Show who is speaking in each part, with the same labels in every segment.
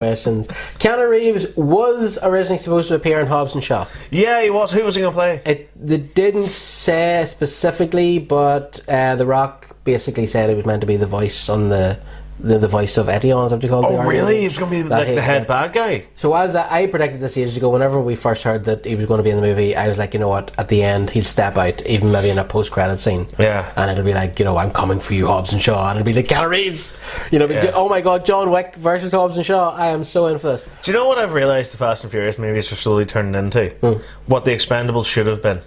Speaker 1: questions. Keanu Reeves was originally supposed to appear in Hobbs and Shaw.
Speaker 2: Yeah, he was. Who was he going to play?
Speaker 1: They didn't say specifically, but The Rock basically said it was meant to be the voice on the voice of Etion, is what you call it.
Speaker 2: Oh, really? He was going to be like the head bad guy?
Speaker 1: So as I predicted this ages ago, whenever we first heard that he was going to be in the movie, I was like, you know what, at the end he'll step out, even maybe in a post-credit scene.
Speaker 2: Yeah.
Speaker 1: And it'll be like, I'm coming for you, Hobbs and Shaw. And it'll be like, Keanu Reeves! Oh my god, John Wick versus Hobbs and Shaw. I am so in for this.
Speaker 2: Do you know what I've realised the Fast and Furious movies are slowly turning into? What the Expendables should have been.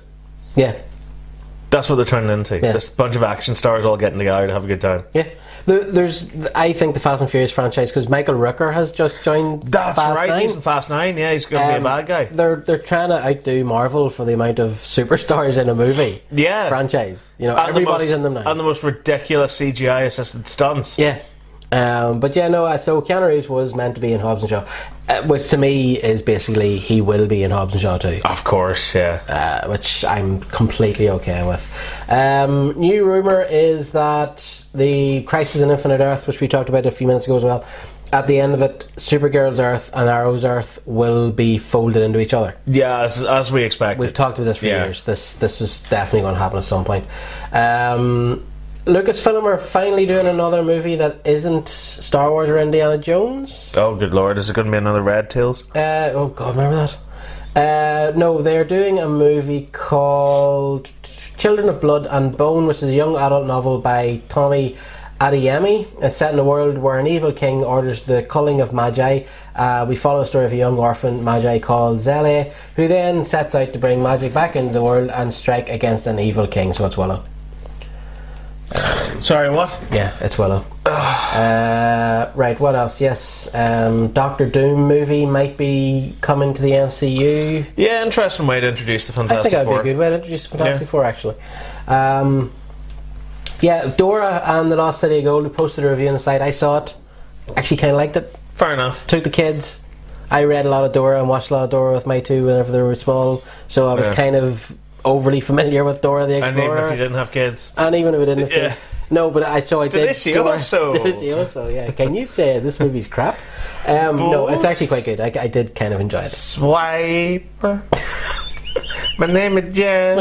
Speaker 1: Yeah.
Speaker 2: That's what they're turning into.
Speaker 1: Yeah.
Speaker 2: Just a bunch of action stars all getting together to have a good time.
Speaker 1: Yeah. I think the Fast and Furious franchise, because Michael Rooker has just joined
Speaker 2: That's
Speaker 1: Fast
Speaker 2: right,
Speaker 1: 9.
Speaker 2: he's in Fast 9, yeah, he's going to be a bad guy.
Speaker 1: They're trying to outdo Marvel for the amount of superstars in a movie franchise. Everybody's in them now.
Speaker 2: And the most ridiculous CGI assisted stunts.
Speaker 1: Yeah. So Keanu Reeves was meant to be in Hobbs and Shaw, which to me is basically he will be in Hobbs and Shaw too.
Speaker 2: Of course, yeah.
Speaker 1: Which I'm completely okay with. New rumour is that the Crisis on Infinite Earth, which we talked about a few minutes ago as well, at the end of it, Supergirl's Earth and Arrow's Earth will be folded into each other.
Speaker 2: Yeah, as we expected.
Speaker 1: We've talked about this for years. This was definitely going to happen at some point. Lucasfilm are finally doing another movie that isn't Star Wars or Indiana Jones.
Speaker 2: Oh, good lord, is it going to be another Red Tails?
Speaker 1: Oh god, remember that? No, they're doing a movie called Children of Blood and Bone, which is a young adult novel by Tommy Adeyemi. It's set in a world where an evil king orders the culling of Magi. We follow the story of a young orphan Magi called Zele, who then sets out to bring magic back into the world and strike against an evil king. So it's Willow.
Speaker 2: Sorry, what?
Speaker 1: Yeah, it's Willow. Right, what else? Yes, Doctor Doom movie might be coming to the MCU.
Speaker 2: Yeah, interesting way to introduce the Fantastic Four.
Speaker 1: I think that would be a good way to introduce the Fantastic Four, actually. Dora and the Lost City of Gold, we posted a review on the site. I saw it. Actually kind of liked it.
Speaker 2: Fair enough.
Speaker 1: Took the kids. I read a lot of Dora and watched a lot of Dora with my two whenever they were small. So I was kind of overly familiar with Dora the Explorer.
Speaker 2: And even if you didn't have kids.
Speaker 1: And even if I didn't have kids. No, but I did.
Speaker 2: Did they see also?
Speaker 1: Did they see also? Yeah. Can you say this movie's crap? No, it's actually quite good. I did kind of enjoy it.
Speaker 2: Swiper. My name is Jay.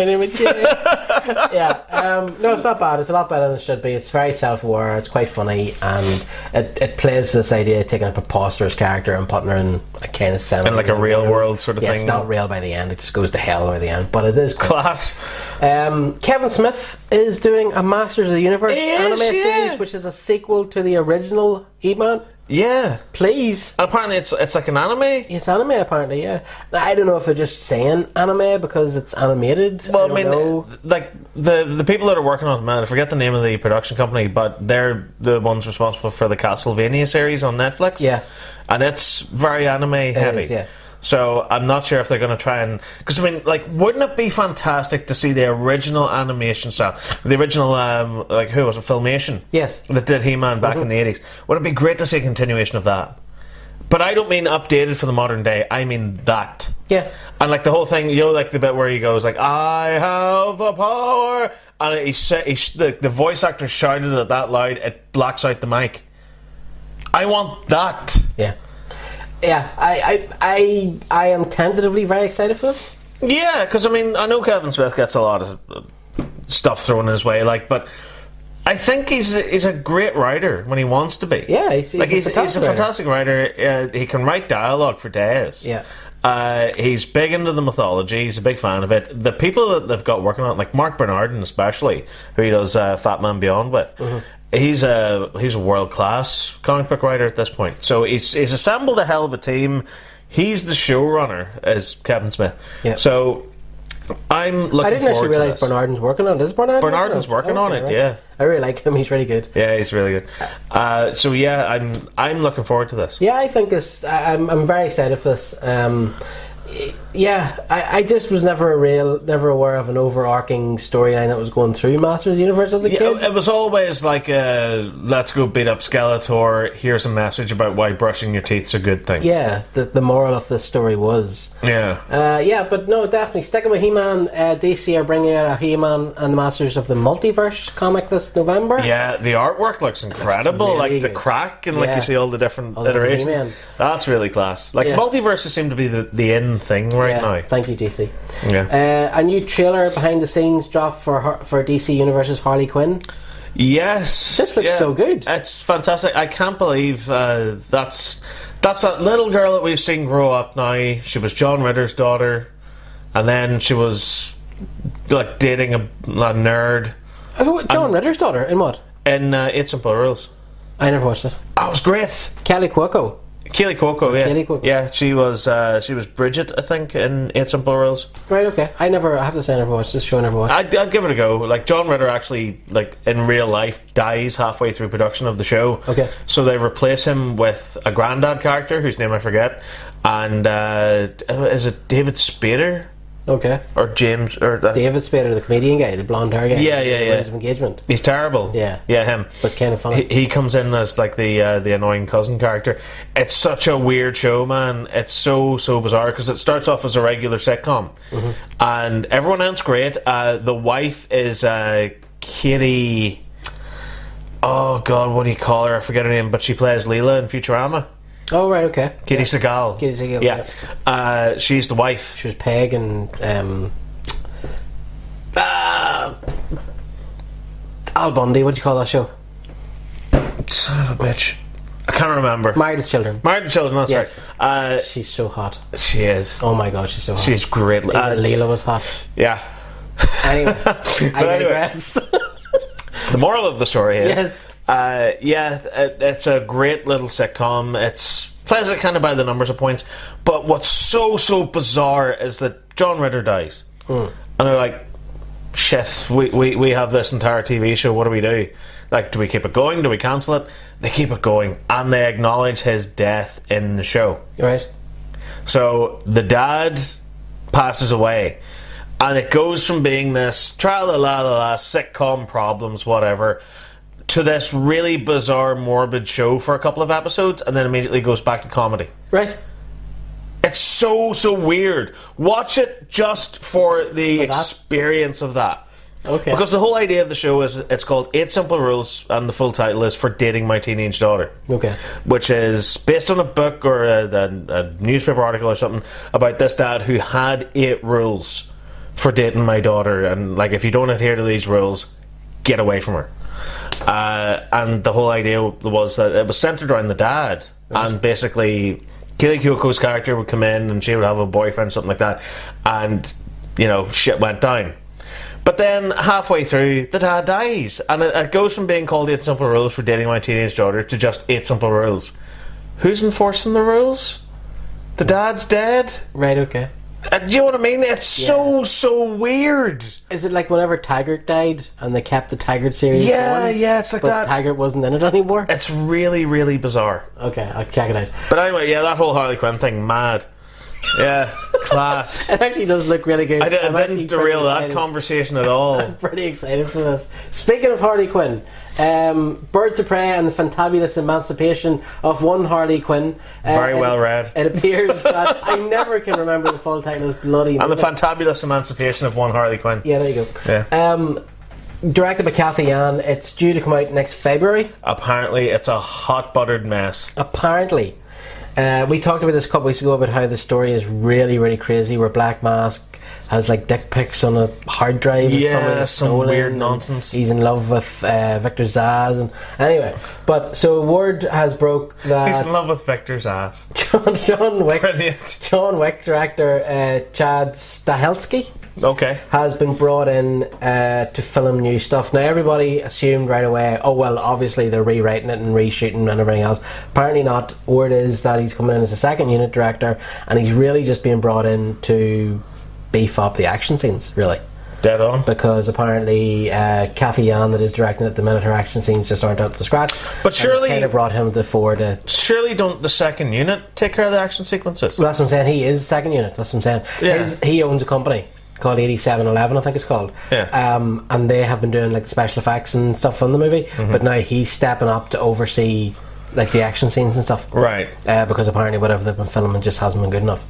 Speaker 1: Yeah. No, it's not bad. It's a lot better than it should be. It's very self-aware. It's quite funny, and it plays this idea of taking a preposterous character and putting her in a kind of semi.
Speaker 2: In like a real world sort of thing.
Speaker 1: It's not real by the end. It just goes to hell by the end. But it is
Speaker 2: class.
Speaker 1: Kevin Smith is doing a Masters of the Universe anime series, which is a sequel to the original He-Man.
Speaker 2: Yeah.
Speaker 1: Please.
Speaker 2: Apparently it's like an anime?
Speaker 1: It's anime, apparently, yeah. I don't know if they're just saying anime because it's animated.
Speaker 2: Well, I mean, like, the people that are working on it, man, I forget the name of the production company, but they're the ones responsible for the Castlevania series on Netflix.
Speaker 1: Yeah.
Speaker 2: And it's very anime heavy.
Speaker 1: It is, yeah.
Speaker 2: So I'm not sure if they're going to try and... Because, I mean, like, wouldn't it be fantastic to see the original animation style? The original, who was it? Filmation?
Speaker 1: Yes.
Speaker 2: That did He-Man back in the 80s. Would it be great to see a continuation of that? But I don't mean updated for the modern day. I mean that.
Speaker 1: Yeah.
Speaker 2: And, like, the whole thing, like, the bit where he goes, like, I have the power... And the voice actor shouted it that loud, it blacks out the mic. I want that.
Speaker 1: Yeah. Yeah, I am tentatively very excited for this.
Speaker 2: Yeah, because I mean, I know Kevin Smith gets a lot of stuff thrown his way, but I think he's a great writer when he wants to be.
Speaker 1: Yeah, he's a
Speaker 2: fantastic writer. He can write dialogue for days.
Speaker 1: Yeah.
Speaker 2: He's big into the mythology. He's a big fan of it. The people that they've got working on it, like Mark Bernardin especially, who he does Fat Man Beyond with. Mm-hmm. He's a world class comic book writer at this point. So he's assembled a hell of a team. He's the showrunner as Kevin Smith. Yeah. So I'm looking forward to this. I didn't actually realise
Speaker 1: Bernardin's working on it. Is
Speaker 2: Bernardin's working on it? Right. Yeah.
Speaker 1: I really like him. He's really good.
Speaker 2: Yeah, he's really good. So yeah, I'm looking forward to this.
Speaker 1: Yeah, I think this. I'm very excited for this. Yeah, I just was never aware of an overarching storyline that was going through Masters Universe as a kid.
Speaker 2: It was always like let's go beat up Skeletor, here's a message about why brushing your teeth's a good thing.
Speaker 1: Yeah, the moral of this story was.
Speaker 2: Yeah.
Speaker 1: But no, definitely. Sticking with He-Man, DC are bringing out a He-Man and the Masters of the Multiverse comic this November.
Speaker 2: Yeah, the artwork looks incredible.
Speaker 1: Really
Speaker 2: like the
Speaker 1: good.
Speaker 2: crack and like you see all the different iterations.
Speaker 1: He-Man.
Speaker 2: That's really class. Like multiverses seem to be the in thing right now.
Speaker 1: Thank you, DC.
Speaker 2: Yeah.
Speaker 1: A new trailer behind the scenes dropped for DC Universe's Harley Quinn.
Speaker 2: Yes.
Speaker 1: This looks so good.
Speaker 2: It's fantastic. I can't believe that's that little girl that we've seen grow up now. She was John Ritter's daughter, and then she was like dating a nerd.
Speaker 1: John Ritter's daughter? In what?
Speaker 2: In 8 Simple Rules.
Speaker 1: I never watched it.
Speaker 2: That was great.
Speaker 1: Kelly Cuoco.
Speaker 2: Keely Cuoco, yeah.
Speaker 1: Keely Cuoco.
Speaker 2: Yeah, she was Bridget, I think, in 8 Simple Rules.
Speaker 1: Right, okay. I have to say I never watched this show. I never watched.
Speaker 2: I'd give it a go. Like, John Ritter actually, like, in real life, dies halfway through production of the show.
Speaker 1: Okay.
Speaker 2: So they replace him with a granddad character, whose name I forget, and is it David Spader?
Speaker 1: Okay.
Speaker 2: Or James, or
Speaker 1: David Spader, the comedian guy, the blonde hair guy.
Speaker 2: Yeah.
Speaker 1: His engagement.
Speaker 2: He's terrible.
Speaker 1: Yeah,
Speaker 2: him.
Speaker 1: But kind of funny.
Speaker 2: He comes in as like the annoying cousin character. It's such a weird show, man. It's so bizarre because it starts off as a regular sitcom, and everyone else great. The wife is Katie. Oh God, what do you call her? I forget her name, but she plays Leela in Futurama.
Speaker 1: Oh, right, okay.
Speaker 2: Katie Sagal.
Speaker 1: Katie Sagal.
Speaker 2: Yeah. She's the wife.
Speaker 1: She was Peg and Al Bundy. What do you call that show?
Speaker 2: Son of a bitch. I can't remember.
Speaker 1: Married with Children.
Speaker 2: Married with Children, that's
Speaker 1: yes.
Speaker 2: right.
Speaker 1: She's so hot.
Speaker 2: She is.
Speaker 1: Oh my God, she's so hot.
Speaker 2: She's great.
Speaker 1: Leela was hot.
Speaker 2: Yeah.
Speaker 1: Anyway, I digress.
Speaker 2: The moral of the story is...
Speaker 1: Yes.
Speaker 2: It's a great little sitcom. It's plays it kind of by the numbers of points. But what's so bizarre is that John Ritter dies, and they're like, "Shit, we have this entire TV show. What do we do? Like, do we keep it going? Do we cancel it?" They keep it going, and they acknowledge his death in the show.
Speaker 1: Right.
Speaker 2: So the dad passes away, and it goes from being this tra-la-la-la-la sitcom problems, whatever, to this really bizarre, morbid show for a couple of episodes, and then immediately goes back to comedy.
Speaker 1: Right.
Speaker 2: It's so weird. Watch it just for the experience of that.
Speaker 1: Okay.
Speaker 2: Because the whole idea of the show is it's called 8 Simple Rules, and the full title is For Dating My Teenage Daughter.
Speaker 1: Okay.
Speaker 2: Which is based on a book or a newspaper article or something about this dad who had 8 rules for dating my daughter, and like, if you don't adhere to these rules, get away from her. And the whole idea was that it was centered around the dad, and basically Keely Cuoco's character would come in and she would have a boyfriend, something like that, and shit went down. But then halfway through, the dad dies, and it goes from being called 8 Simple Rules for Dating My Teenage Daughter to just 8 Simple Rules. Who's enforcing the rules? The dad's dead.
Speaker 1: Right. Okay.
Speaker 2: Do you know what I mean? It's so weird.
Speaker 1: Is it like whenever Taggart died and they kept the Taggart series going?
Speaker 2: Yeah, it's like that.
Speaker 1: But Taggart wasn't in it anymore?
Speaker 2: It's really bizarre.
Speaker 1: Okay, I'll check it out.
Speaker 2: But anyway, yeah, that whole Harley Quinn thing, mad. Yeah, class.
Speaker 1: It actually does look really good.
Speaker 2: I didn't derail that conversation at all.
Speaker 1: I'm pretty excited for this. Speaking of Harley Quinn, Birds of Prey and the Fantabulous Emancipation of One Harley Quinn.
Speaker 2: Very well read.
Speaker 1: It appears that I never can remember the full title. Is bloody.
Speaker 2: And the Fantabulous Emancipation of One Harley Quinn.
Speaker 1: Yeah, there you go.
Speaker 2: Yeah.
Speaker 1: Directed by Kathy Yan. It's due to come out next February.
Speaker 2: Apparently, it's a hot buttered mess.
Speaker 1: Apparently. We talked about this a couple weeks ago about how the story is really crazy, where Black Mask has like dick pics on a hard drive.
Speaker 2: Yeah, some weird nonsense.
Speaker 1: He's in love with Victor Zsasz, and anyway. But so word has broke that
Speaker 2: he's in love with Victor's ass.
Speaker 1: John Wick.
Speaker 2: Brilliant.
Speaker 1: John Wick director Chad Stahelski.
Speaker 2: Okay.
Speaker 1: Has been brought in to film new stuff. Now everybody assumed right away, oh well, obviously they're rewriting it and reshooting and everything else. Apparently not. Word is that he's coming in as a second unit director, and he's really just being brought in to beef up the action scenes, really.
Speaker 2: Dead on.
Speaker 1: Because apparently Kathy Yan, that is directing at the minute, her action scenes just aren't up to scratch.
Speaker 2: But surely...
Speaker 1: kind of brought him to the fore to...
Speaker 2: Surely don't the second unit take care of the action sequences?
Speaker 1: Well, that's what I'm saying. He is second unit. That's what I'm saying.
Speaker 2: Yeah.
Speaker 1: He owns a company called 8711, I think it's called.
Speaker 2: Yeah.
Speaker 1: And they have been doing like the special effects and stuff on the movie. But now he's stepping up to oversee like the action scenes and stuff.
Speaker 2: Right.
Speaker 1: Because apparently whatever they've been filming just hasn't been good enough.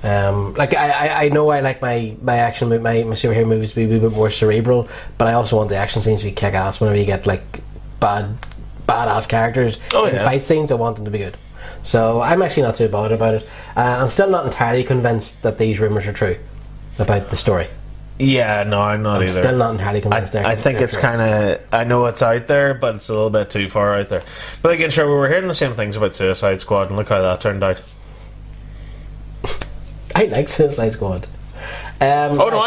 Speaker 1: Like I know I like my action, my superhero movies to be a wee bit more cerebral, but I also want the action scenes to be kick-ass. Whenever you get like badass characters in fight scenes, I want them to be good. So I'm actually not too bothered about it. I'm still not entirely convinced that these rumours are true about the story.
Speaker 2: Yeah, no, I'm not either.
Speaker 1: Still not entirely convinced.
Speaker 2: I think it's kind of... I know it's out there, but it's a little bit too far out there. But again, sure, we were hearing the same things about Suicide Squad, and look how that turned out.
Speaker 1: I like Suicide Squad.
Speaker 2: I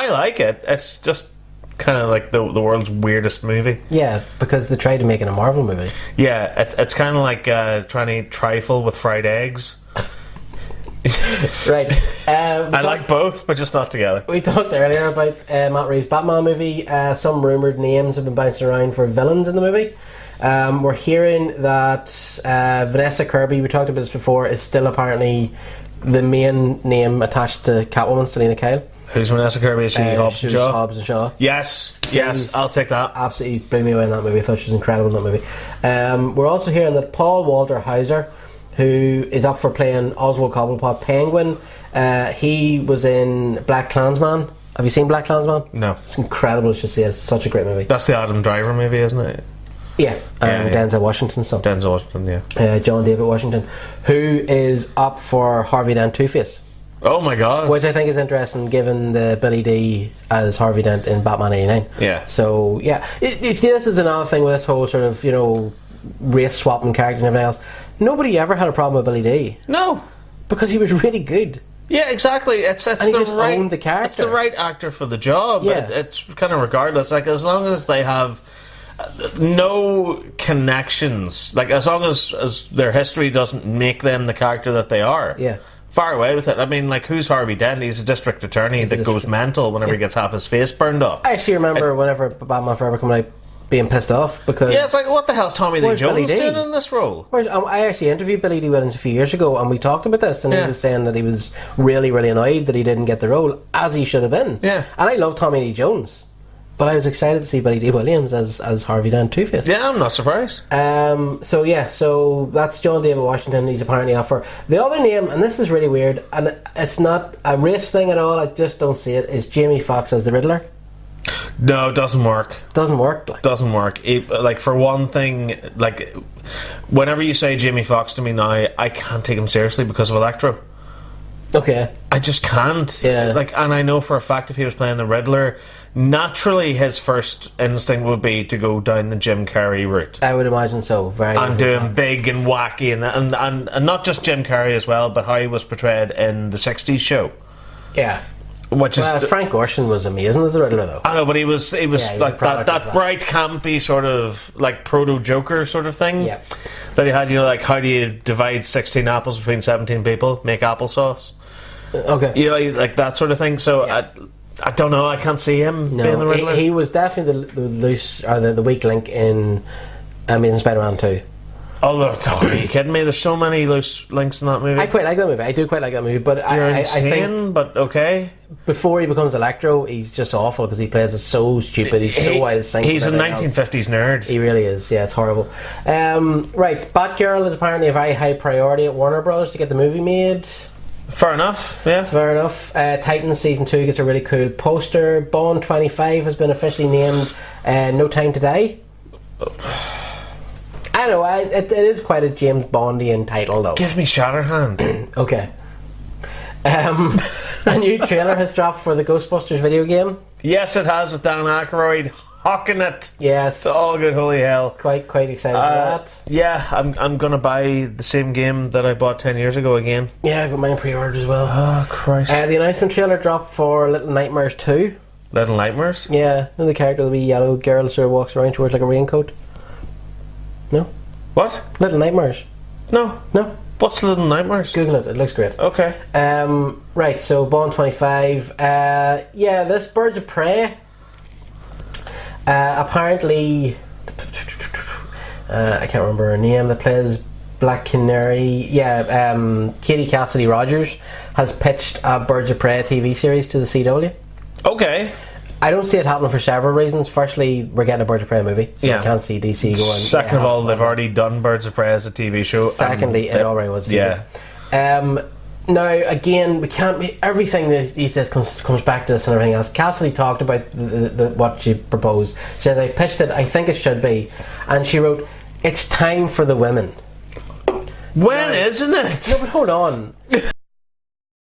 Speaker 2: like it. It's just kind of like the world's weirdest movie.
Speaker 1: Yeah, because they tried to make it a Marvel movie.
Speaker 2: Yeah, it's kind of like trying to eat trifle with fried eggs.
Speaker 1: Right.
Speaker 2: I like both, but just not together.
Speaker 1: We talked earlier about Matt Reeves' Batman movie. Some rumoured names have been bouncing around for villains in the movie. We're hearing that Vanessa Kirby, we talked about this before, is still apparently the main name attached to Catwoman, Selena Kyle.
Speaker 2: Who's Vanessa Kirby? Is she Hobbs and Shaw?
Speaker 1: Hobbs and Shaw.
Speaker 2: Yes, I'll take that.
Speaker 1: Absolutely blew me away in that movie. I thought she was incredible in that movie. We're also hearing that Paul Walter Hauser, who is up for playing Oswald Cobblepot Penguin, he was in Black Klansman. Have you seen Black Klansman?
Speaker 2: No.
Speaker 1: It's incredible. You should see it. It's such a great movie.
Speaker 2: That's the Adam Driver movie, isn't it?
Speaker 1: Yeah, Denzel Washington's son.
Speaker 2: Denzel Washington, yeah.
Speaker 1: John David Washington, who is up for Harvey Dent Two-Face.
Speaker 2: Oh my god.
Speaker 1: Which I think is interesting given the Billy D as Harvey Dent in Batman 89.
Speaker 2: Yeah.
Speaker 1: So, yeah. You see, this is another thing with this whole sort of, race swapping character and everything else. Nobody ever had a problem with Billy D.
Speaker 2: No.
Speaker 1: Because he was really good.
Speaker 2: Yeah, exactly. It's
Speaker 1: and he just owned the character.
Speaker 2: It's the right actor for the job.
Speaker 1: Yeah.
Speaker 2: It's kind of regardless. Like, as long as they have no connections, like as long as their history doesn't make them the character that they are.
Speaker 1: Yeah.
Speaker 2: Far away with it. I mean, like, who's Harvey Dent? He's a district attorney that goes mental whenever he gets half his face burned off.
Speaker 1: I actually remember whenever Batman Forever came out being pissed off because...
Speaker 2: Yeah, it's like, what the hell's Tommy Lee Jones doing in this role?
Speaker 1: I actually interviewed Billy D. Williams a few years ago and we talked about this and he was saying that he was really, really annoyed that he didn't get the role, as he should have been.
Speaker 2: Yeah.
Speaker 1: And I love Tommy Lee Jones, but I was excited to see Billy D. Williams as Harvey Dent Two-Face.
Speaker 2: Yeah, I'm not surprised.
Speaker 1: So that's John David Washington. He's apparently up for... The other name, and this is really weird, and it's not a race thing at all, I just don't see it, is Jamie Foxx as the Riddler.
Speaker 2: No, it doesn't work.
Speaker 1: Doesn't work.
Speaker 2: Doesn't work. Like, for one thing, like, whenever you say Jamie Foxx to me now, I can't take him seriously because of Electro.
Speaker 1: Okay.
Speaker 2: I just can't.
Speaker 1: Yeah.
Speaker 2: Like, and I know for a fact if he was playing the Riddler, naturally his first instinct would be to go down the Jim Carrey route.
Speaker 1: I would imagine so. Very.
Speaker 2: And doing big and wacky and not just Jim Carrey as well, but how he was portrayed in the 60s show.
Speaker 1: Yeah.
Speaker 2: Which is
Speaker 1: Frank Gorshin was amazing as the Riddler, though.
Speaker 2: I know, but he was like that bright, campy sort of like proto Joker sort of thing.
Speaker 1: Yeah.
Speaker 2: That he had, like, how do you divide 16 apples between 17 people? Make applesauce.
Speaker 1: Okay.
Speaker 2: Like that sort of thing. So yeah. I don't know. I can't see him being the Riddler.
Speaker 1: He was definitely the loose or the weak link in Amazing Spider-Man 2.
Speaker 2: Oh, are you kidding me? There's so many loose links in that movie.
Speaker 1: I quite like that movie. I do quite like that movie, but
Speaker 2: I think, but okay.
Speaker 1: Before he becomes Electro, he's just awful because he plays it so stupid. He's so out of sync.
Speaker 2: He's a 1950s nerd.
Speaker 1: He really is. Yeah, it's horrible. Right, Batgirl is apparently a very high priority at Warner Brothers to get the movie made. Fair
Speaker 2: enough, yeah.
Speaker 1: Fair enough. Titans Season 2 gets a really cool poster. Bond 25 has been officially named No Time to Die. I know, it is quite a James Bondian title, though.
Speaker 2: Give me Shatterhand.
Speaker 1: Okay. A new trailer has dropped for the Ghostbusters video game.
Speaker 2: Yes, it has, with Dan Aykroyd hawking it.
Speaker 1: Yes.
Speaker 2: To all good holy hell.
Speaker 1: Quite excited for that.
Speaker 2: Yeah, I'm going to buy the same game that I bought 10 years ago again.
Speaker 1: Yeah, I've got mine pre-ordered as well.
Speaker 2: Oh, Christ.
Speaker 1: The announcement trailer dropped for Little Nightmares 2.
Speaker 2: Little Nightmares?
Speaker 1: Yeah, the character, the wee yellow girl sort of walks around, she wears like a raincoat. No?
Speaker 2: What?
Speaker 1: Little Nightmares.
Speaker 2: No. What's Little Nightmares?
Speaker 1: Google it looks great.
Speaker 2: Okay.
Speaker 1: Right, so Bond 25. Yeah, this Birds of Prey Apparently, I can't remember her name, that plays Black Canary. Katie Cassidy Rogers has pitched a Birds of Prey TV series to the CW.
Speaker 2: Okay.
Speaker 1: I don't see it happening for several reasons. Firstly, we're getting a Birds of Prey movie, so I can't see DC going.
Speaker 2: Second of all, they've already done Birds of Prey as a TV show.
Speaker 1: Secondly, it already was TV. Yeah. Now, again, we can't. Everything that he says comes back to this and everything else. Cassidy talked about what she proposed. She says, "I pitched it. I think it should be," and she wrote, "It's time for the women."
Speaker 2: When, isn't it?
Speaker 1: No, but hold on.